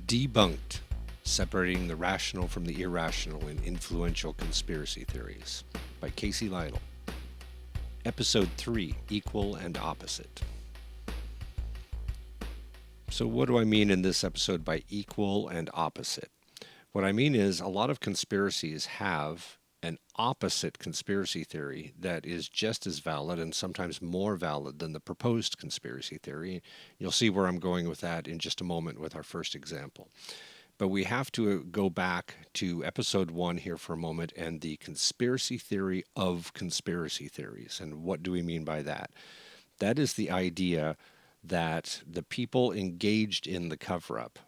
Debunked, Separating the Rational from the Irrational in Influential Conspiracy Theories by Casey Lytle. Episode 3, Equal and Opposite. So what do I mean in this episode by equal and opposite? What I mean is a lot of conspiracies have an opposite conspiracy theory that is just as valid and sometimes more valid than the proposed conspiracy theory. You'll see where I'm going with that in just a moment with our first example. But we have to go back to episode 1 here for a moment and the conspiracy theory of conspiracy theories. And what do we mean by that? That is the idea that the people engaged in the cover-up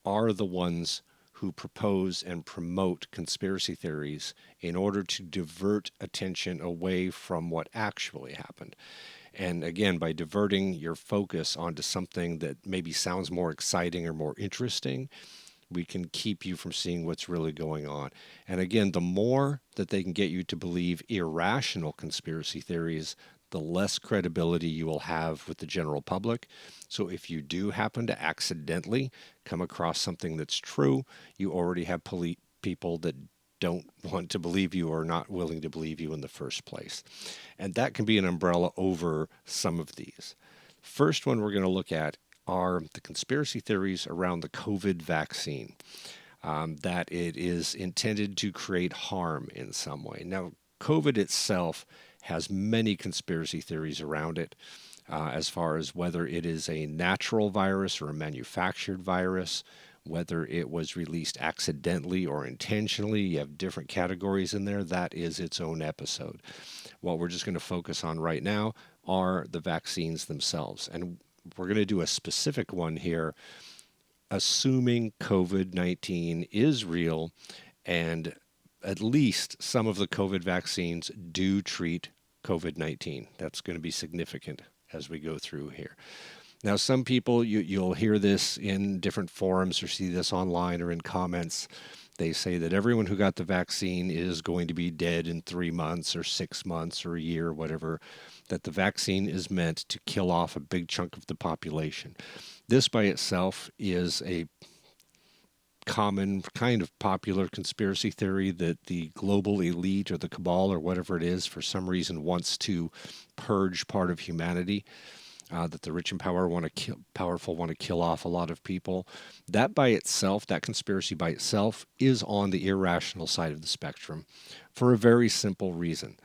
are the ones who propose and promote conspiracy theories in order to divert attention away from what actually happened. And again, by diverting your focus onto something that maybe sounds more exciting or more interesting, we can keep you from seeing what's really going on. And again, the more that they can get you to believe irrational conspiracy theories, the less credibility you will have with the general public. So if you do happen to accidentally come across something that's true, you already have people that don't want to believe you or not willing to believe you in the first place. And that can be an umbrella over some of these. First one we're going to look at are the conspiracy theories around the COVID vaccine, that it is intended to create harm in some way. Now, COVID itself has many conspiracy theories around it, as far as whether it is a natural virus or a manufactured virus, whether it was released accidentally or intentionally. You have different categories in there. That is its own episode. What we're just going to focus on right now are the vaccines themselves. And we're going to do a specific one here, assuming COVID-19 is real and at least some of the COVID vaccines do treat COVID-19. That's going to be significant as we go through here. Now, some people, you'll hear this in different forums or see this online or in comments. They say that everyone who got the vaccine is going to be dead in 3 months or 6 months or a year, whatever, that the vaccine is meant to kill off a big chunk of the population. This by itself is a common kind of popular conspiracy theory that the global elite or the cabal or whatever it is for some reason wants to purge part of humanity, that the rich and powerful want to kill off a lot of people. That by itself, that conspiracy by itself, is on the irrational side of the spectrum for a very simple reason.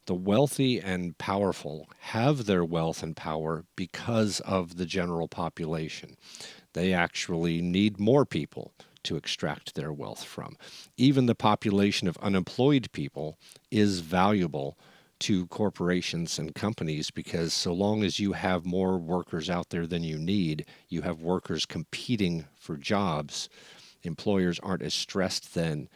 The wealthy and powerful have their wealth and power because of the general population. They actually need more people to extract their wealth from. Even the population of unemployed people is valuable to corporations and companies because so long as you have more workers out there than you need, you have workers competing for jobs, employers aren't as stressed then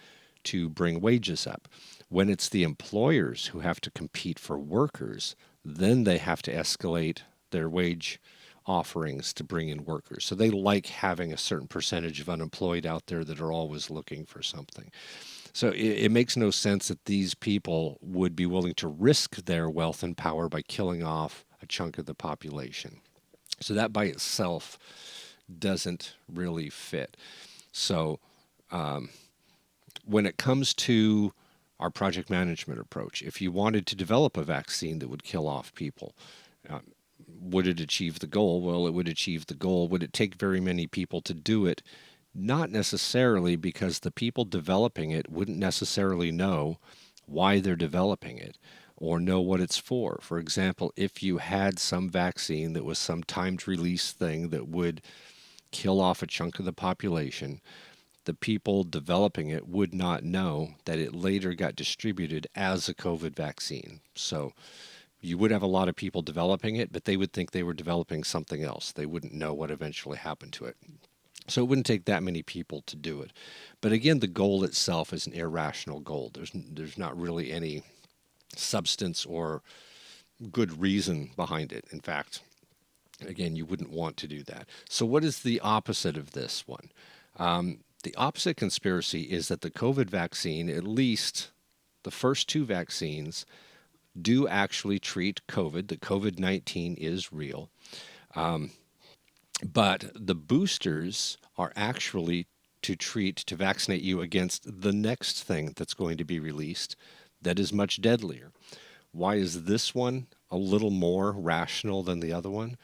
to bring wages up. When it's the employers who have to compete for workers, then they have to escalate their wage offerings to bring in workers. So they like having a certain percentage of unemployed out there that are always looking for something. So it makes no sense that these people would be willing to risk their wealth and power by killing off a chunk of the population. So that by itself doesn't really fit. So when it comes to our project management approach, if you wanted to develop a vaccine that would kill off people, would it achieve the goal? Well, it would achieve the goal. Would it take very many people to do it? Not necessarily, because the people developing it wouldn't necessarily know why they're developing it or know what it's for. For example, if you had some vaccine that was some timed release thing that would kill off a chunk of the population, the people developing it would not know that it later got distributed as a COVID vaccine. So you would have a lot of people developing it, but they would think they were developing something else. They wouldn't know what eventually happened to it. So it wouldn't take that many people to do it. But again, the goal itself is an irrational goal. There's not really any substance or good reason behind it. In fact, again, you wouldn't want to do that. So what is the opposite of this one? The opposite conspiracy is that the COVID vaccine, at least the first 2 vaccines, do actually treat COVID, that COVID-19 is real. But the boosters are actually to vaccinate you against the next thing that's going to be released that is much deadlier. Why is this one a little more rational than the other one?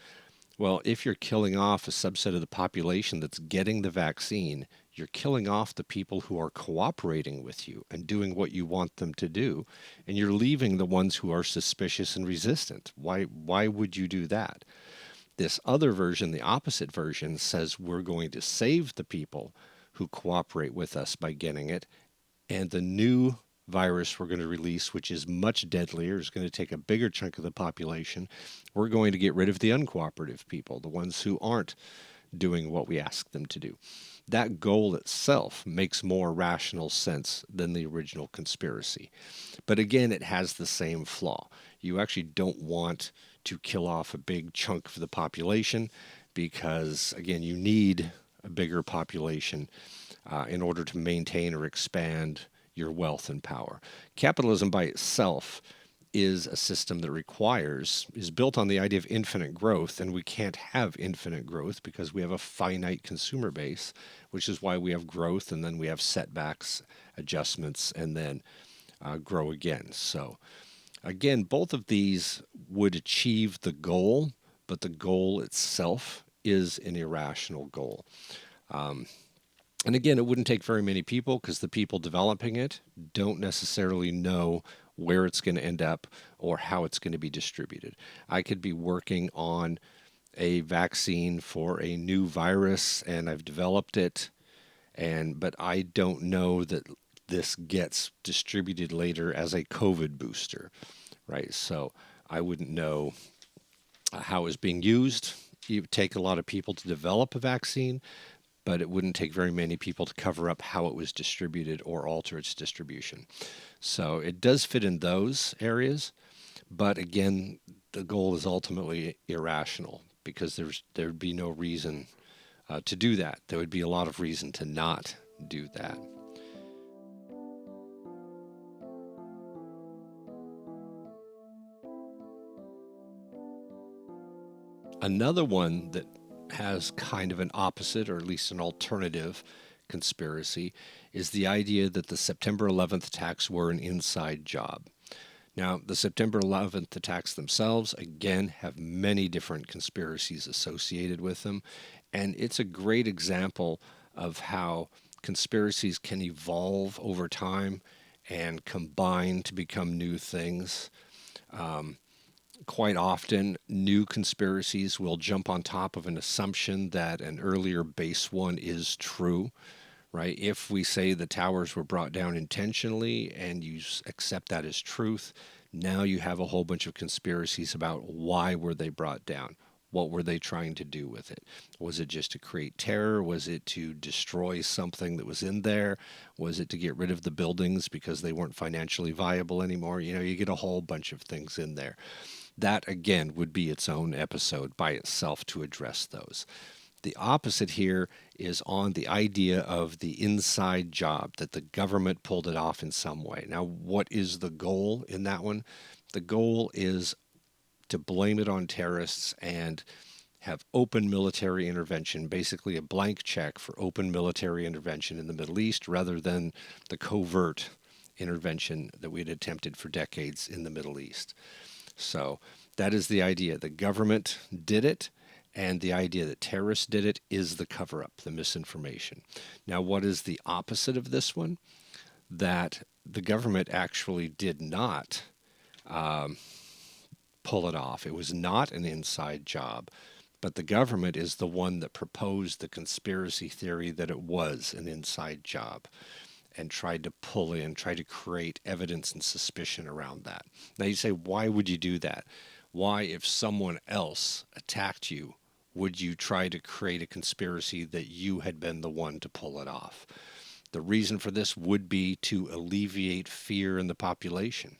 Well, if you're killing off a subset of the population that's getting the vaccine, you're killing off the people who are cooperating with you and doing what you want them to do, and you're leaving the ones who are suspicious and resistant. Why would you do that? This other version, the opposite version, says we're going to save the people who cooperate with us by getting it, and the new virus we're going to release, which is much deadlier, is going to take a bigger chunk of the population. We're going to get rid of the uncooperative people, the ones who aren't doing what we ask them to do. That goal itself makes more rational sense than the original conspiracy. But again, it has the same flaw. You actually don't want to kill off a big chunk of the population because, again, you need a bigger population in order to maintain or expand your wealth and power. Capitalism by itself is a system that is built on the idea of infinite growth, and we can't have infinite growth because we have a finite consumer base, which is why we have growth and then we have setbacks, adjustments, and then grow again. So, again, both of these would achieve the goal, but the goal itself is an irrational goal. And again, it wouldn't take very many people because the people developing it don't necessarily know where it's going to end up or how it's going to be distributed. I could be working on a vaccine for a new virus and I've developed it, but I don't know that this gets distributed later as a COVID booster, right? So I wouldn't know how it's being used. It would take a lot of people to develop a vaccine, but it wouldn't take very many people to cover up how it was distributed or alter its distribution. So it does fit in those areas, but again, the goal is ultimately irrational because there'd be no reason to do that. There would be a lot of reason to not do that. Another one that has kind of an opposite, or at least an alternative conspiracy, is the idea that the September 11th attacks were an inside job. Now, the September 11th attacks themselves, again, have many different conspiracies associated with them. And it's a great example of how conspiracies can evolve over time and combine to become new things. Quite often, new conspiracies will jump on top of an assumption that an earlier base one is true, right? If we say the towers were brought down intentionally and you accept that as truth, now you have a whole bunch of conspiracies about why were they brought down? What were they trying to do with it? Was it just to create terror? Was it to destroy something that was in there? Was it to get rid of the buildings because they weren't financially viable anymore? You get a whole bunch of things in there. That, again, would be its own episode by itself to address those. The opposite here is on the idea of the inside job, that the government pulled it off in some way. Now, what is the goal in that one? The goal is to blame it on terrorists and have open military intervention, basically a blank check for open military intervention in the Middle East rather than the covert intervention that we had attempted for decades in the Middle East. So that is the idea. The government did it, and the idea that terrorists did it is the cover-up, the misinformation. Now, what is the opposite of this one? That the government actually did not pull it off. It was not an inside job, but the government is the one that proposed the conspiracy theory that it was an inside job and tried to try to create evidence and suspicion around that. Now you say, why would you do that? Why, if someone else attacked you, would you try to create a conspiracy that you had been the one to pull it off? The reason for this would be to alleviate fear in the population.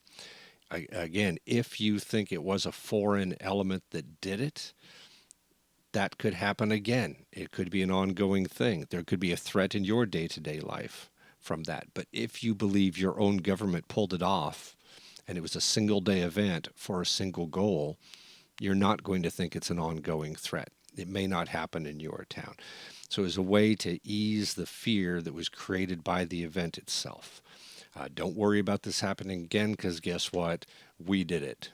Again, if you think it was a foreign element that did it, that could happen again. It could be an ongoing thing. There could be a threat in your day-to-day life from that. But if you believe your own government pulled it off and it was a single day event for a single goal, you're not going to think it's an ongoing threat. it may not happen in your town. So it was a way to ease the fear that was created by the event itself. Don't worry about this happening again because guess what? We did it.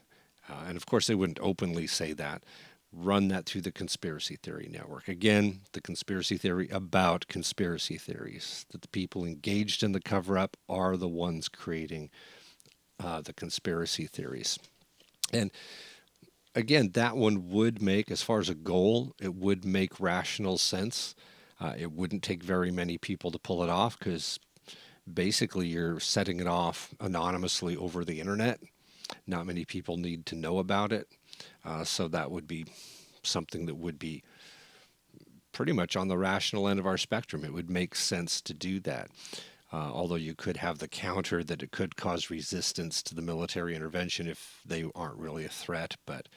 And of course, they wouldn't openly say that. Run that through the conspiracy theory network. Again, the conspiracy theory about conspiracy theories, that the people engaged in the cover up are the ones creating the conspiracy theories. And again, that one would make, as far as a goal, it would make rational sense. It wouldn't take very many people to pull it off because basically you're setting it off anonymously over the internet. Not many people need to know about it. So that would be something that would be pretty much on the rational end of our spectrum. It would make sense to do that. Although you could have the counter that it could cause resistance to the military intervention if they aren't really a threat. But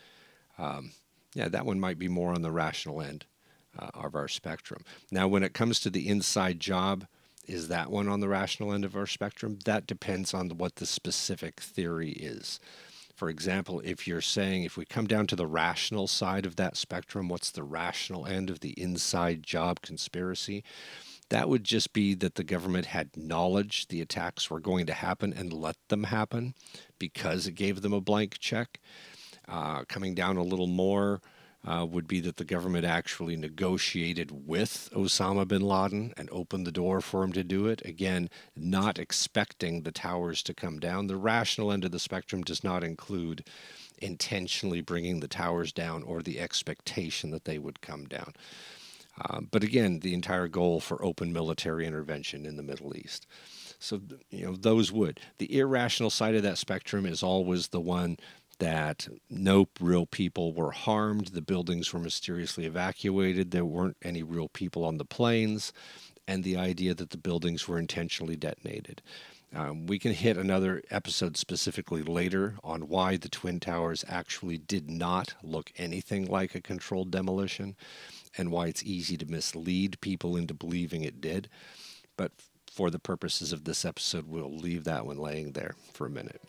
yeah, that one might be more on the rational end of our spectrum. Now, when it comes to the inside job, is that one on the rational end of our spectrum? That depends on what the specific theory is. For example, if you're saying if we come down to the rational side of that spectrum, what's the rational end of the inside job conspiracy? That would just be that the government had knowledge the attacks were going to happen and let them happen because it gave them a blank check. Coming down a little more would be that the government actually negotiated with Osama bin Laden and opened the door for him to do it. Again, not expecting the towers to come down. The rational end of the spectrum does not include intentionally bringing the towers down or the expectation that they would come down. But again, the entire goal for open military intervention in the Middle East. So, those would. The irrational side of that spectrum is always the one that no real people were harmed. The buildings were mysteriously evacuated. There weren't any real people on the planes. And the idea that the buildings were intentionally detonated. We can hit another episode specifically later on why the Twin Towers actually did not look anything like a controlled demolition and why it's easy to mislead people into believing it did. But for the purposes of this episode, we'll leave that one laying there for a minute.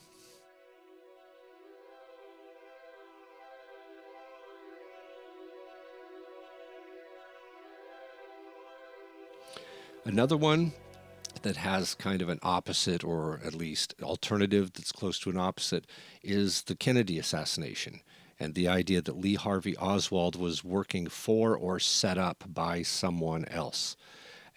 Another one that has kind of an opposite, or at least alternative that's close to an opposite, is the Kennedy assassination and the idea that Lee Harvey Oswald was working for or set up by someone else.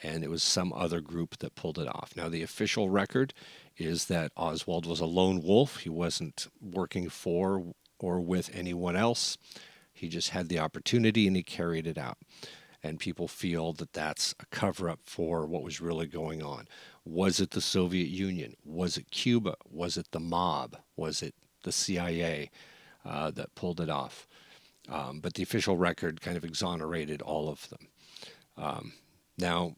And it was some other group that pulled it off. Now, the official record is that Oswald was a lone wolf. He wasn't working for or with anyone else. He just had the opportunity and he carried it out. And people feel that that's a cover-up for what was really going on. Was it the Soviet Union? Was it Cuba? Was it the mob? Was it the CIA that pulled it off? But the official record kind of exonerated all of them. Now,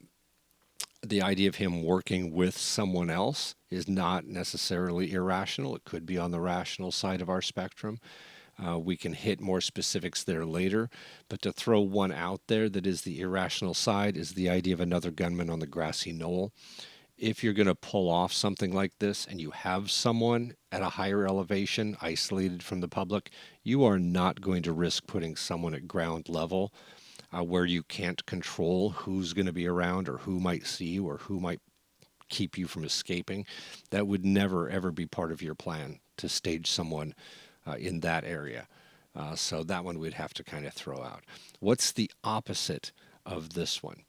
the idea of him working with someone else is not necessarily irrational. It could be on the rational side of our spectrum. We can hit more specifics there later, but to throw one out there that is the irrational side is the idea of another gunman on the grassy knoll. If you're going to pull off something like this and you have someone at a higher elevation isolated from the public, you are not going to risk putting someone at ground level where you can't control who's going to be around or who might see you or who might keep you from escaping. That would never, ever be part of your plan to stage someone in that area. So that one we'd have to kind of throw out. What's the opposite of this one?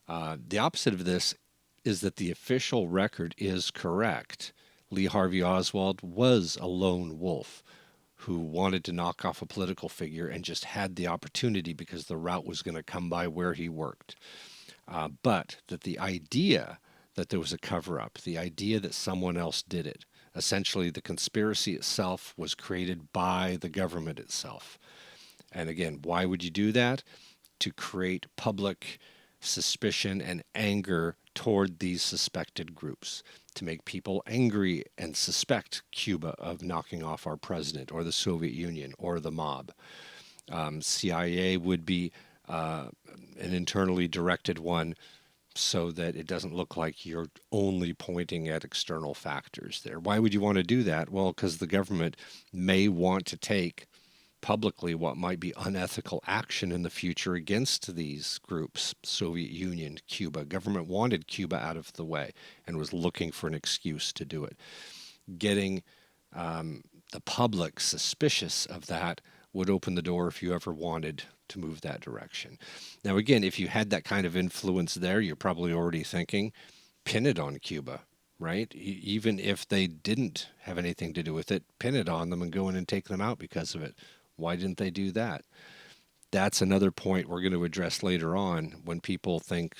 The opposite of this is that the official record is correct. Lee Harvey Oswald was a lone wolf who wanted to knock off a political figure and just had the opportunity because the route was going to come by where he worked. But that the idea that there was a cover-up, the idea that someone else did it, essentially, the conspiracy itself was created by the government itself. And again, why would you do that? To create public suspicion and anger toward these suspected groups, to make people angry and suspect Cuba of knocking off our president or the Soviet Union or the mob. CIA would be an internally directed one so that it doesn't look like you're only pointing at external factors there. Why would you want to do that? Well, because the government may want to take publicly what might be unethical action in the future against these groups. Soviet Union, Cuba. Government wanted Cuba out of the way and was looking for an excuse to do it. Getting the public suspicious of that would open the door if you ever wanted to move that direction. Now, again, if you had that kind of influence there, you're probably already thinking, pin it on Cuba, right? Even if they didn't have anything to do with it, pin it on them and go in and take them out because of it. Why didn't they do that? That's another point we're going to address later on when people think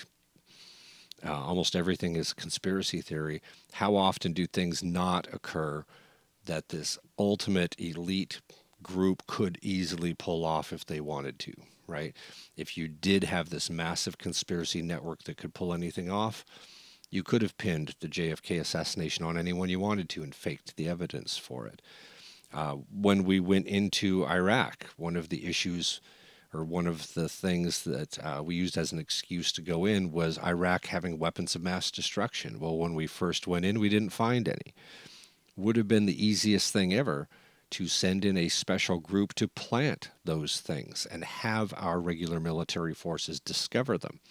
almost everything is conspiracy theory. How often do things not occur that this ultimate elite group could easily pull off if they wanted to, right? If you did have this massive conspiracy network that could pull anything off, you could have pinned the JFK assassination on anyone you wanted to and faked the evidence for it. When we went into Iraq, one of the issues or one of the things that we used as an excuse to go in was Iraq having weapons of mass destruction. Well, when we first went in, we didn't find any. Would have been the easiest thing ever to send in a special group to plant those things and have our regular military forces discover them.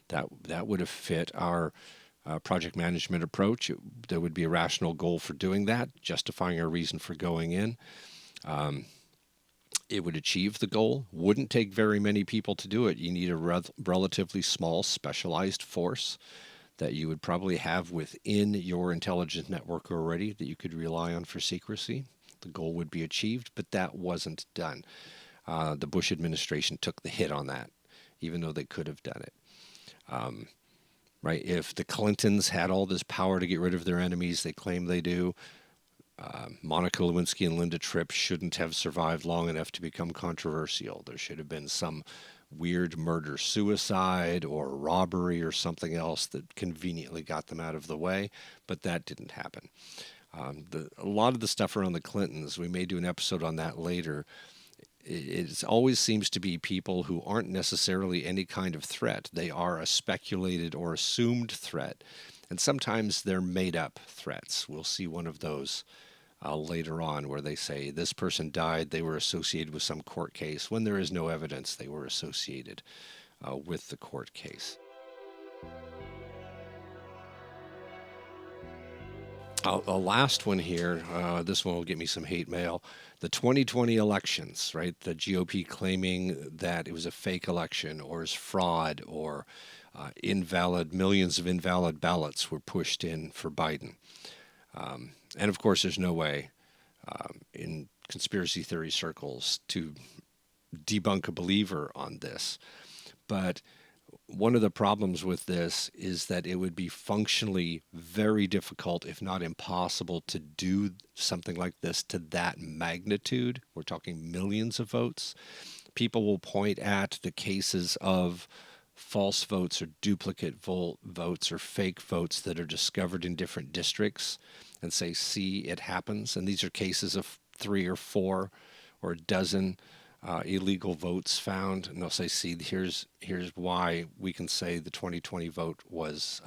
That would have fit our project management approach. There would be a rational goal for doing that, justifying our reason for going in. It would achieve the goal. Wouldn't take very many people to do it. You need a relatively small, specialized force that you would probably have within your intelligence network already that you could rely on for secrecy. The goal would be achieved, but that wasn't done. The Bush administration took the hit on that, even though they could have done it. Right? If the Clintons had all this power to get rid of their enemies, they claim they do, Monica Lewinsky and Linda Tripp shouldn't have survived long enough to become controversial. There should have been some weird murder-suicide or robbery or something else that conveniently got them out of the way, but that didn't happen. A lot of the stuff around the Clintons, we may do an episode on that later. It always seems to be people who aren't necessarily any kind of threat. They are a speculated or assumed threat, and sometimes they're made-up threats. We'll see one of those later on where they say this person died, they were associated with some court case, when there is no evidence they were associated with the court case. The last one here, this one will get me some hate mail. The 2020 elections, right? The GOP claiming that it was a fake election or is fraud or millions of invalid ballots were pushed in for Biden. And of course, there's no way in conspiracy theory circles to debunk a believer on this. But one of the problems with this is that it would be functionally very difficult, if not impossible, to do something like this to that magnitude. We're talking millions of votes. People will point at the cases of false votes or duplicate votes or fake votes that are discovered in different districts and say, see, it happens. And these are cases of 3 or 4 or a dozen illegal votes found, and they'll say, see, here's why we can say the 2020 vote was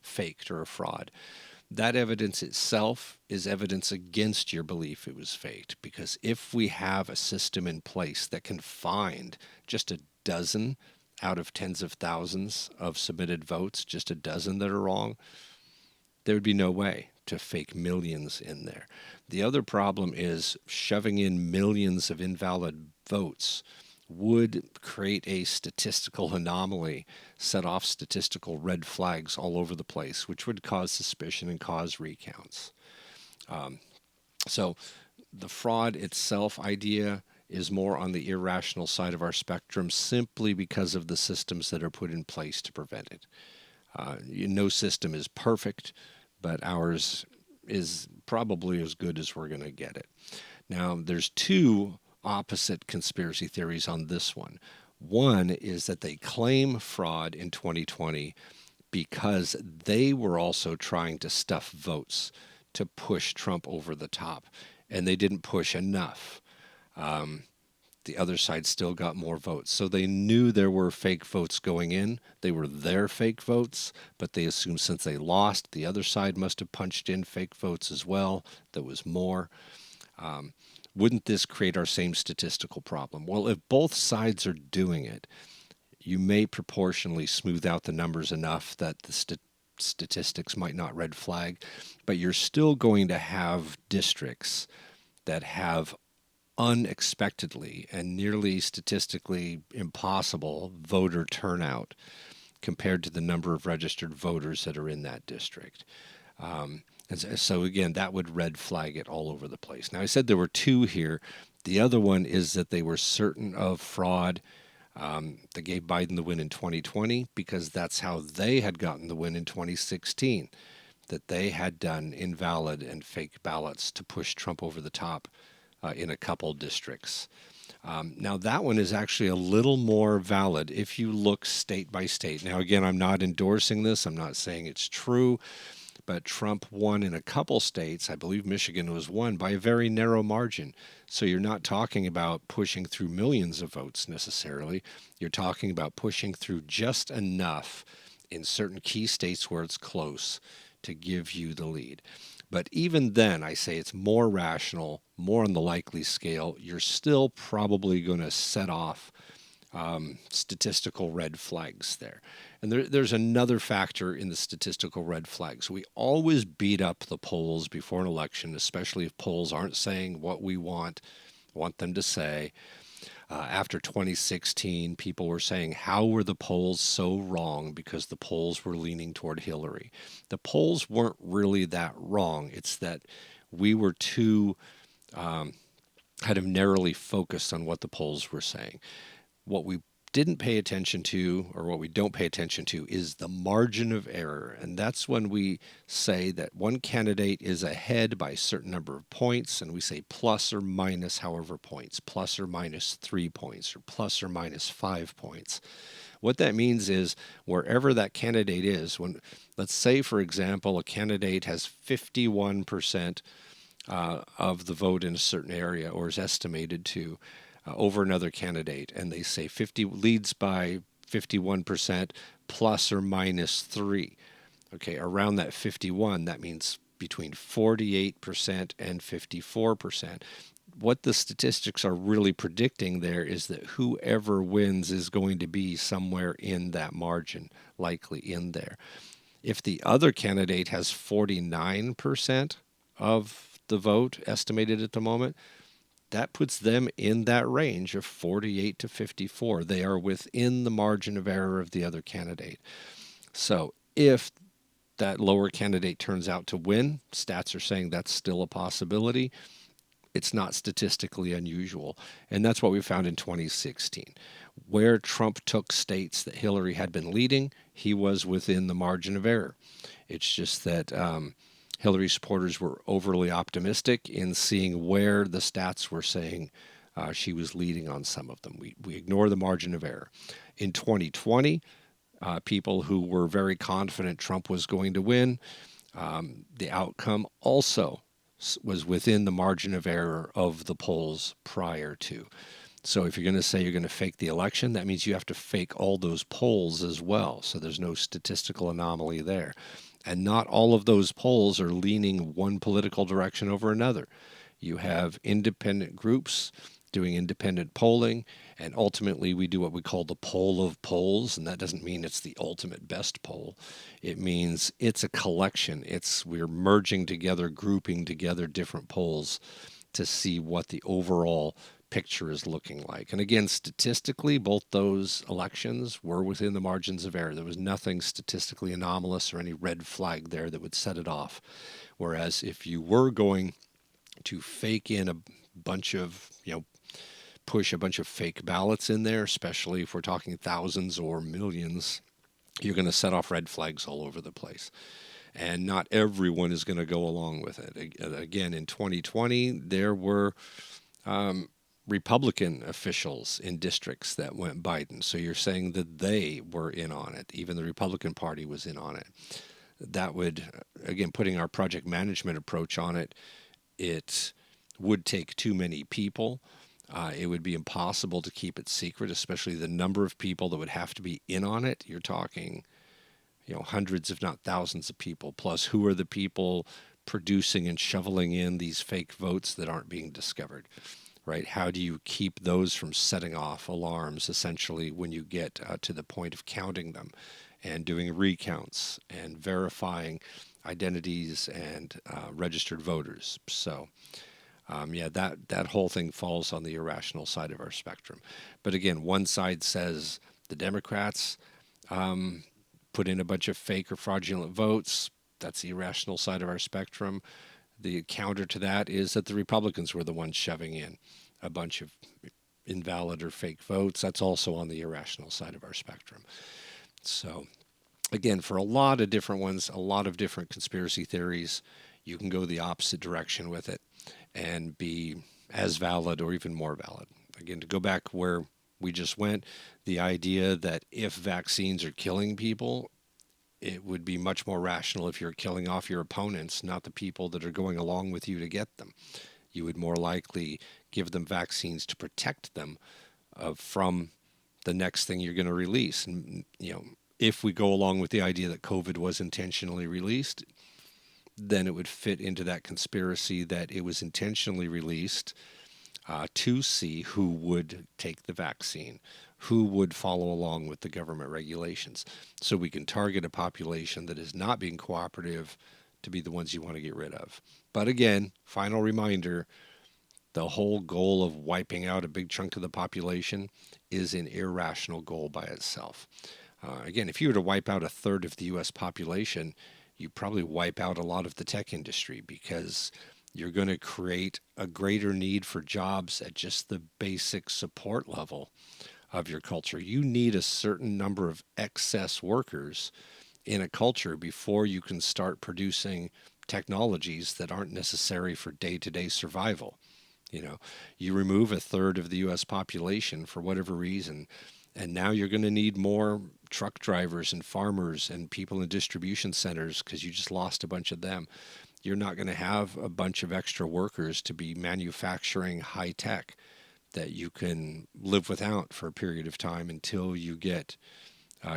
faked or a fraud. That evidence itself is evidence against your belief it was faked, because if we have a system in place that can find just a dozen out of tens of thousands of submitted votes, just a dozen that are wrong, there would be no way to fake millions in there. The other problem is shoving in millions of invalid votes would create a statistical anomaly, set off statistical red flags all over the place, which would cause suspicion and cause recounts. So the fraud itself idea is more on the irrational side of our spectrum simply because of the systems that are put in place to prevent it. No system is perfect, but ours is probably as good as we're going to get it. Now, there's 2 opposite conspiracy theories on this one. One is that they claim fraud in 2020 because they were also trying to stuff votes to push Trump over the top, and they didn't push enough. The other side still got more votes. So they knew there were fake votes going in. They were their fake votes, but they assumed since they lost, the other side must have punched in fake votes as well. There was more. wouldn't this create our same statistical problem? Well, if both sides are doing it, you may proportionally smooth out the numbers enough that the statistics might not red flag, but you're still going to have districts that have unexpectedly and nearly statistically impossible voter turnout compared to the number of registered voters that are in that district. And so again, that would red flag it all over the place. Now, I said there were two here. The other one is that they were certain of fraud. That gave Biden the win in 2020 because that's how they had gotten the win in 2016, that they had done invalid and fake ballots to push Trump over the top in a couple districts. Now, that one is actually a little more valid if you look state by state. Now, again, I'm not endorsing this. I'm not saying it's true. But Trump won in a couple states. I believe Michigan was won by a very narrow margin. So you're not talking about pushing through millions of votes necessarily. You're talking about pushing through just enough in certain key states where it's close to give you the lead. But even then, I say it's more rational, more on the likely scale. You're still probably going to set off statistical red flags there. And there's another factor in the statistical red flags. We always beat up the polls before an election, especially if polls aren't saying what we want them to say. After 2016, people were saying, how were the polls so wrong because the polls were leaning toward Hillary? The polls weren't really that wrong. It's that we were too kind of narrowly focused on what the polls were saying. What we didn't pay attention to, or what we don't pay attention to, is the margin of error. And that's when we say that one candidate is ahead by a certain number of points, and we say plus or minus however points, plus or minus 3 points, or plus or minus 5 points. What that means is wherever that candidate is, when, let's say, for example, a candidate has 51% of the vote in a certain area, or is estimated to, over another candidate, and they say 50 leads by 51% plus or minus 3. Okay, around that 51, that means between 48% and 54%. What the statistics are really predicting there is that whoever wins is going to be somewhere in that margin, likely in there. If the other candidate has 49% of the vote estimated at the moment, that puts them in that range of 48 to 54. They are within the margin of error of the other candidate. So if that lower candidate turns out to win, stats are saying that's still a possibility. It's not statistically unusual. And that's what we found in 2016. Where Trump took states that Hillary had been leading, he was within the margin of error. It's just that Hillary supporters were overly optimistic in seeing where the stats were saying she was leading on some of them. We ignore the margin of error. In 2020, people who were very confident Trump was going to win, the outcome also was within the margin of error of the polls prior to. So if you're going to say you're going to fake the election, that means you have to fake all those polls as well. So there's no statistical anomaly there. And not all of those polls are leaning one political direction over another. You have independent groups doing independent polling, and ultimately we do what we call the poll of polls, and that doesn't mean it's the ultimate best poll. It means it's a collection. We're merging together, grouping together different polls to see what the overall picture is looking like. And again, statistically, both those elections were within the margins of error. There was nothing statistically anomalous or any red flag there that would set it off. Whereas if you were going to fake in a bunch of, push a bunch of fake ballots in there, especially if we're talking thousands or millions, you're going to set off red flags all over the place. And not everyone is going to go along with it. Again, in 2020, there were Republican officials in districts that went Biden. So you're saying that they were in on it. Even the Republican Party was in on it. That would, again, putting our project management approach on it, it would take too many people. It would be impossible to keep it secret, especially the number of people that would have to be in on it. You're talking, hundreds, if not thousands of people. Plus, who are the people producing and shoveling in these fake votes that aren't being discovered, right? How do you keep those from setting off alarms, essentially, when you get to the point of counting them and doing recounts and verifying identities and registered voters? So, yeah, that whole thing falls on the irrational side of our spectrum. But again, one side says the Democrats put in a bunch of fake or fraudulent votes. That's the irrational side of our spectrum. The counter to that is that the Republicans were the ones shoving in a bunch of invalid or fake votes. That's also on the irrational side of our spectrum. So, again, for a lot of different ones, a lot of different conspiracy theories, you can go the opposite direction with it and be as valid or even more valid. Again, to go back where we just went, the idea that if vaccines are killing people, it would be much more rational if you're killing off your opponents, not the people that are going along with you to get them. You would more likely give them vaccines to protect them from the next thing you're going to release. And, if we go along with the idea that COVID was intentionally released, then it would fit into that conspiracy that it was intentionally released to see who would take the vaccine, who would follow along with the government regulations. So we can target a population that is not being cooperative to be the ones you want to get rid of. But again, final reminder, the whole goal of wiping out a big chunk of the population is an irrational goal by itself. Again, if you were to wipe out a third of the U.S. population, you probably wipe out a lot of the tech industry, because you're going to create a greater need for jobs at just the basic support level of your culture. You need a certain number of excess workers in a culture before you can start producing technologies that aren't necessary for day-to-day survival. You remove a third of the U.S. population for whatever reason, and now you're going to need more truck drivers and farmers and people in distribution centers because you just lost a bunch of them. You're not going to have a bunch of extra workers to be manufacturing high tech that you can live without for a period of time until you get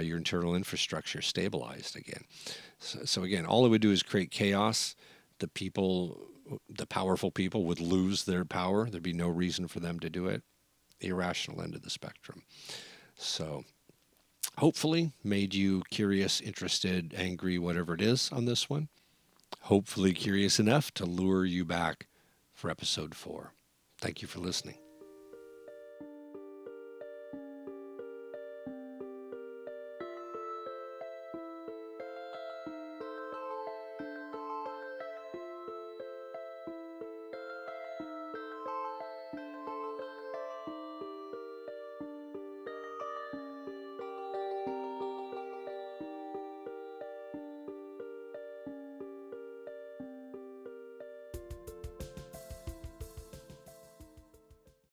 your internal infrastructure stabilized again. So again, all it would do is create chaos. The powerful people would lose their power. There'd be no reason for them to do it. The irrational end of the spectrum. So hopefully made you curious, interested, angry, whatever it is on this one. Hopefully curious enough to lure you back for episode 4. Thank you for listening.